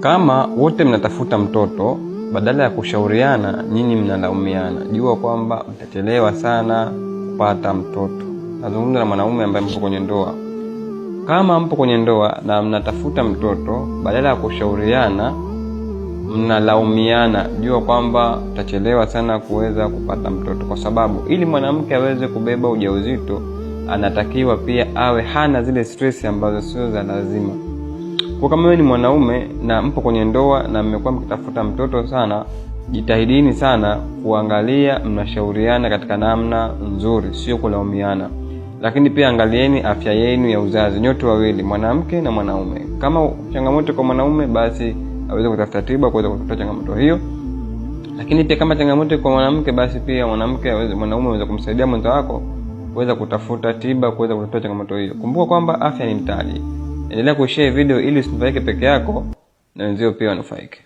Kama wote mnatafuta mtoto, badala ya kushauriana, nyinyi mnalaumiana. Jua kwamba mtachelewa sana kupata mtoto. Nazungumza na mwanaume ambaye mpo kwenye ndoa. Kama mpo kwenye ndoa na mnatafuta mtoto, badala ya kushauriana, mnalaumiana. Jua kwamba mtachelewa sana kuweza kupata mtoto, kwa sababu ili mwanamke aweze kubeba ujauzito, anatakiwa pia awe hana zile stress ambazo sio za lazima. Kwa kama wewe ni mwanaume na mpo kwenye ndoa na mmekuwa mkitafuta mtoto sana, jitahidini sana kuangalia mnashauriana katika namna nzuri, sio kulaumiana. Lakini pia angalieni afya yenu ya uzazi, nyote wawili, mwanamke na mwanaume. Kama changamoto kwa mwanaume, basi aweze kutafuta tiba kuweza kutatua changamoto hiyo. Lakini pia kama changamoto kwa mwanamke, basi pia mwanaume aweze kumsaidia mwenza wako kuweza kutafuta tiba kuweza kutatua changamoto hiyo. Kumbuka kwamba afya ni mtaji. Endelea kushare video ili usinufaike peke yako na wenzio pia wanufaike.